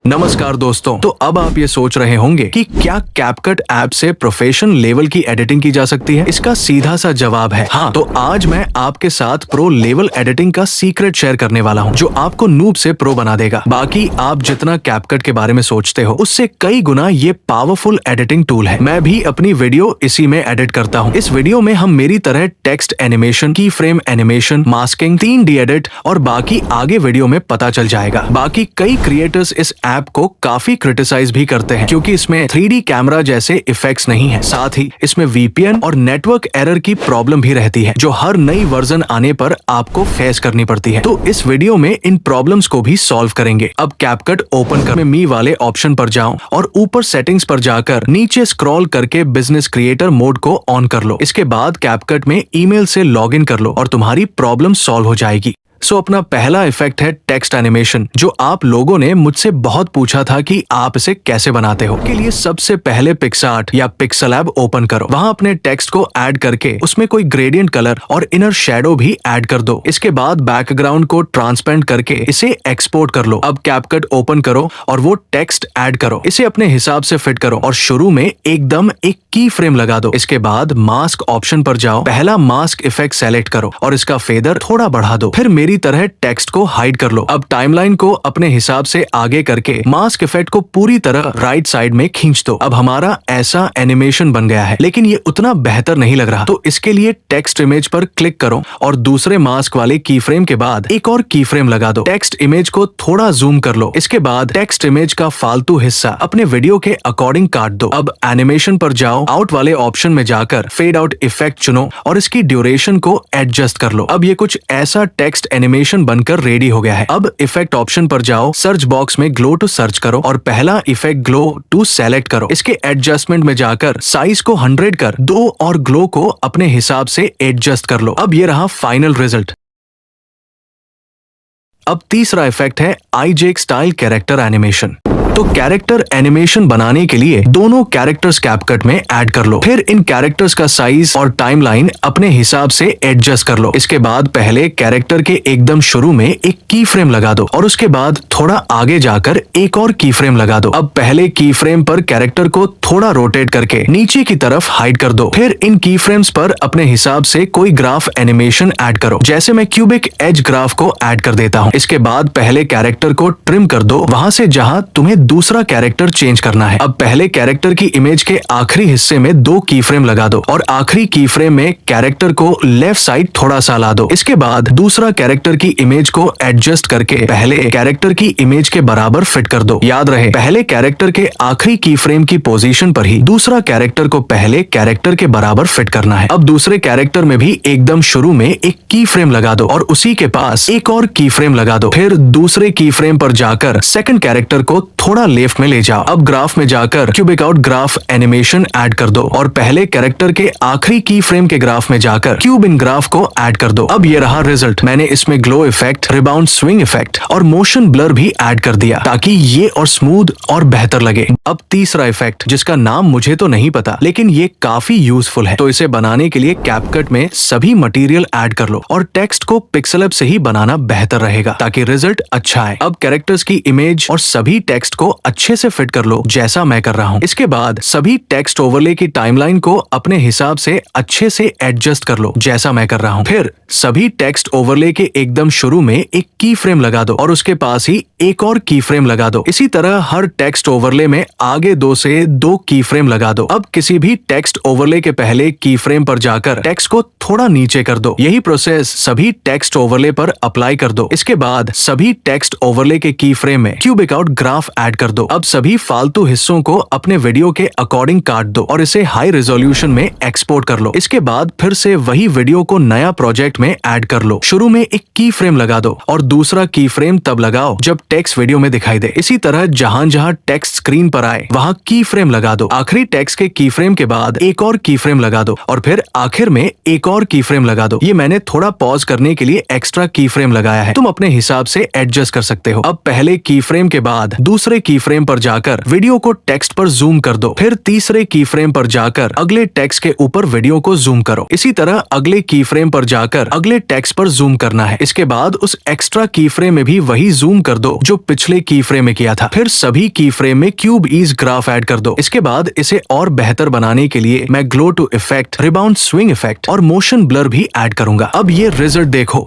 नमस्कार दोस्तों। तो अब आप ये सोच रहे होंगे कि क्या कैपकट ऐप से प्रोफेशनल लेवल की एडिटिंग की जा सकती है? इसका सीधा सा जवाब है हाँ। तो आज मैं आपके साथ प्रो लेवल एडिटिंग का सीक्रेट शेयर करने वाला हूँ, जो आपको नूब से प्रो बना देगा। बाकी आप जितना कैपकट के बारे में सोचते हो, उससे कई गुना ये पावरफुल एडिटिंग टूल है। मैं भी अपनी वीडियो इसी में एडिट करता हूँ। इस वीडियो में हम मेरी तरह टेक्स्ट एनिमेशन, की frame animation, masking, 3D edit और बाकी आगे वीडियो में पता चल जाएगा। बाकी कई क्रिएटर्स इस ऐप को काफी क्रिटिसाइज भी करते हैं, क्योंकि इसमें 3D कैमरा जैसे इफेक्ट्स नहीं है। साथ ही इसमें VPN और नेटवर्क एरर की प्रॉब्लम भी रहती है, जो हर नई वर्जन आने पर आपको फेस करनी पड़ती है। तो इस वीडियो में इन प्रॉब्लम्स को भी सॉल्व करेंगे। अब कैपकट ओपन कर मी वाले ऑप्शन पर जाओ और ऊपर सेटिंग्स पर जाकर नीचे स्क्रॉल करके बिजनेस क्रिएटर मोड को ऑन कर लो। इसके बाद कैपकट में ईमेल से लॉग इन कर लो और तुम्हारी प्रॉब्लम सॉल्व हो जाएगी। अपना पहला इफेक्ट है टेक्स्ट एनिमेशन, जो आप लोगों ने मुझसे बहुत पूछा था कि आप इसे कैसे बनाते हो। के लिए सबसे पहले पिक्सआर्ट या पिक्सेलैब ओपन करो। वहां अपने टेक्स्ट को ऐड करके उसमें कोई ग्रेडियंट कलर और इनर शैडो भी ऐड कर दो। इसके बाद बैकग्राउंड को ट्रांसपेरेंट करके इसे एक्सपोर्ट कर लो। अब कैपकट ओपन करो और वो टेक्स्ट ऐड करो। इसे अपने हिसाब से फिट करो और शुरू में एकदम एक की फ्रेम लगा दो। इसके बाद मास्क ऑप्शन पर जाओ, पहला मास्क इफेक्ट सेलेक्ट करो और इसका फेदर थोड़ा बढ़ा दो। फिर मेरी तरह टेक्स्ट को हाइड कर लो। अब टाइमलाइन को अपने हिसाब से आगे करके मास्क इफेक्ट को पूरी तरह राइट साइड में खींच दो। अब हमारा ऐसा एनिमेशन बन गया है, लेकिन ये उतना बेहतर नहीं लग रहा। तो इसके लिए टेक्स्ट इमेज पर क्लिक करो और दूसरे मास्क वाले की फ्रेम के बाद एक और की फ्रेम लगा दो। टेक्स्ट इमेज को थोड़ा जूम कर लो। इसके बाद टेक्स्ट इमेज का फालतू हिस्सा अपने वीडियो के अकॉर्डिंग काट दो। अब एनिमेशन पर जाओ, आउट वाले ऑप्शन में जाकर फेड आउट इफेक्ट चुनो और इसकी ड्यूरेशन को एडजस्ट कर लो। अब ये कुछ ऐसा टेक्स्ट एनिमेशन बनकर रेडी हो गया है। अब इफेक्ट ऑप्शन पर जाओ, सर्च बॉक्स में ग्लो टू सर्च करो और पहला इफेक्ट ग्लो टू सेलेक्ट करो। इसके एडजस्टमेंट में जाकर साइज को 100 कर दो और ग्लो को अपने हिसाब से एडजस्ट कर लो। अब ये रहा फाइनल रिजल्ट। अब तीसरा इफेक्ट है आईजेक स्टाइल कैरेक्टर एनिमेशन। तो कैरेक्टर एनिमेशन बनाने के लिए दोनों कैरेक्टर्स कैपकट में ऐड कर लो। फिर इन कैरेक्टर्स का साइज और टाइमलाइन अपने हिसाब से एडजस्ट कर लो। इसके बाद पहले कैरेक्टर के एकदम शुरू में एक की फ्रेम लगा दो और उसके बाद थोड़ा आगे जाकर एक और की फ्रेम लगा दो। अब पहले की फ्रेम पर कैरेक्टर को थोड़ा रोटेट करके नीचे की तरफ हाइड कर दो। फिर इन की फ्रेम्स पर अपने हिसाब से कोई ग्राफ एनिमेशन ऐड करो। जैसे मैं क्यूबिक एज ग्राफ को ऐड कर देता हूँ। इसके बाद पहले कैरेक्टर को ट्रिम कर दो वहां से जहां तुम्हें दूसरा कैरेक्टर चेंज करना है। अब पहले कैरेक्टर की इमेज के आखिरी हिस्से में 2 की फ्रेम लगा दो और आखिरी की फ्रेम में कैरेक्टर को लेफ्ट साइड थोड़ा सा ला दो। इसके बाद दूसरा कैरेक्टर की इमेज को एडजस्ट करके पहले कैरेक्टर की इमेज के बराबर फिट कर दो। याद रहे, पहले कैरेक्टर के आखिरी की फ्रेम की पोजीशन पर ही दूसरा कैरेक्टर को पहले कैरेक्टर के बराबर फिट करना है। अब दूसरे कैरेक्टर में भी एकदम शुरू में एक की फ्रेम लगा दो और उसी के पास एक और की फ्रेम लगा दो। फिर दूसरे की फ्रेम पर जाकर सेकंड कैरेक्टर को थोड़ा लेफ्ट में ले जाओ। अब ग्राफ में जाकर cubic out graph animation add कर दो और पहले कैरेक्टर के आखिरी की फ्रेम के ग्राफ में जाकर क्यूब इन ग्राफ को ऐड कर दो। अब ये रहा रिजल्ट। मैंने इसमें glow effect, rebound swing effect और मोशन ब्लर भी ऐड कर दिया, ताकि ये और स्मूथ और बेहतर लगे। अब तीसरा इफेक्ट, जिसका नाम मुझे तो नहीं पता, लेकिन ये काफी यूजफुल है। तो इसे बनाने के लिए कैपकट में सभी मटेरियल ऐड कर लो और टेक्स्ट को पिक्सेलैब से ही बनाना बेहतर रहेगा, ताकि रिजल्ट अच्छा है। अब कैरेक्टर्स की इमेज और सभी टेक्स्ट को अच्छे से फिट कर लो, जैसा मैं कर रहा हूँ। इसके बाद सभी टेक्स्ट ओवरले की टाइमलाइन को अपने हिसाब से अच्छे से एडजस्ट कर लो, जैसा मैं कर रहा हूँ। फिर सभी टेक्स्ट ओवरले के एकदम शुरू में एक की फ्रेम लगा दो और उसके पास ही एक और की फ्रेम लगा दो। इसी तरह हर टेक्स्ट ओवरले में आगे 2 से 2 की फ्रेम लगा दो। अब किसी भी टेक्स्ट ओवरले के पहले की फ्रेम पर जाकर टेक्स्ट को थोड़ा नीचे कर दो। यही प्रोसेस सभी टेक्स्ट ओवरले पर अप्लाई कर दो। इसके बाद सभी टेक्स्ट ओवरले के की फ्रेम में क्यूबिक आउट ग्राफ ऐड कर दो। अब सभी फालतू हिस्सों को अपने वीडियो के अकॉर्डिंग काट दो और इसे हाई रेजोल्यूशन में एक्सपोर्ट कर लो। इसके बाद फिर से वही वीडियो को नया प्रोजेक्ट में ऐड कर लो। शुरू में एक की फ्रेम लगा दो और दूसरा की फ्रेम तब लगाओ जब टेक्स्ट वीडियो में दिखाई दे। इसी तरह जहां जहां टेक्स्ट स्क्रीन पर आए वहां की फ्रेम लगा दो। आखिरी टेक्स्ट के की फ्रेम के बाद एक और की फ्रेम लगा दो और फिर आखिर में एक और की फ्रेम लगा दो। ये मैंने थोड़ा पॉज करने के लिए एक्स्ट्रा की फ्रेम लगाया है, तुम अपने हिसाब से एडजस्ट कर सकते हो। अब पहले की फ्रेम के बाद दूसरे की फ्रेम पर जाकर वीडियो को टेक्स्ट पर जूम कर दो। फिर तीसरे की फ्रेम पर जाकर अगले टेक्स्ट के ऊपर वीडियो को जूम करो। इसी तरह अगले की फ्रेम पर जाकर अगले टेक्स्ट पर जूम करना है। इसके बाद उस एक्स्ट्रा की फ्रेम में भी वही जूम कर दो जो पिछले की फ्रेम में किया था। फिर सभी की फ्रेम में क्यूब ईज ग्राफ ऐड कर दो। इसके बाद इसे और बेहतर बनाने के लिए मैं glow to effect, rebound swing effect और मोशन ब्लर भी ऐड करूंगा। अब ये रिजल्ट देखो।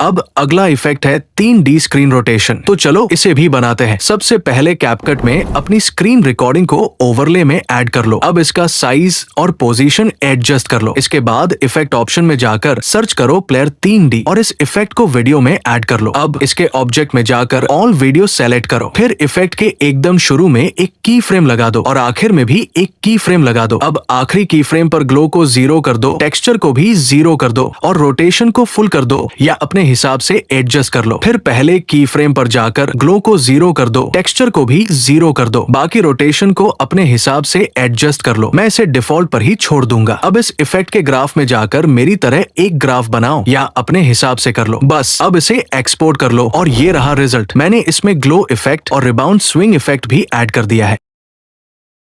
अब अगला इफेक्ट है 3D स्क्रीन रोटेशन। तो चलो इसे भी बनाते हैं। सबसे पहले कैपकट में अपनी स्क्रीन रिकॉर्डिंग को ओवरले में ऐड कर लो। अब इसका साइज और पोजीशन एडजस्ट कर लो। इसके बाद इफेक्ट ऑप्शन में जाकर सर्च करो प्लेयर 3D और इस इफेक्ट को वीडियो में ऐड कर लो। अब इसके ऑब्जेक्ट में जाकर ऑल वीडियो सेलेक्ट करो। फिर इफेक्ट के एकदम शुरू में एक की फ्रेम लगा दो और आखिर में भी एक की फ्रेम लगा दो। अब आखिरी की फ्रेम पर ग्लो को 0 कर दो, टेक्सचर को भी 0 कर दो और रोटेशन को फुल कर दो या अपने हिसाब से एडजस्ट कर लो। फिर पहले की फ्रेम पर जाकर ग्लो को 0 कर दो, टेक्सचर को भी 0 कर दो, बाकी रोटेशन को अपने हिसाब से एडजस्ट कर लो। मैं इसे डिफॉल्ट पर ही छोड़ दूंगा। अब इस इफेक्ट के ग्राफ में जाकर मेरी तरह एक ग्राफ बनाओ या अपने हिसाब से कर लो। बस अब इसे एक्सपोर्ट कर लो और ये रहा रिजल्ट। मैंने इसमें ग्लो इफेक्ट और रिबाउंड स्विंग इफेक्ट भी ऐड कर दिया है।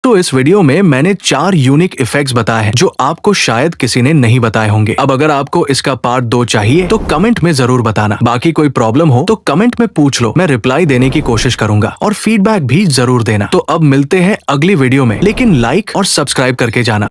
तो इस वीडियो में मैंने 4 यूनिक इफेक्ट्स बताए हैं जो आपको शायद किसी ने नहीं बताए होंगे। अब अगर आपको इसका पार्ट 2 चाहिए तो कमेंट में जरूर बताना। बाकी कोई प्रॉब्लम हो तो कमेंट में पूछ लो, मैं रिप्लाई देने की कोशिश करूंगा और फीडबैक भी जरूर देना। तो अब मिलते हैं अगली वीडियो में, लेकिन लाइक और सब्सक्राइब करके जाना।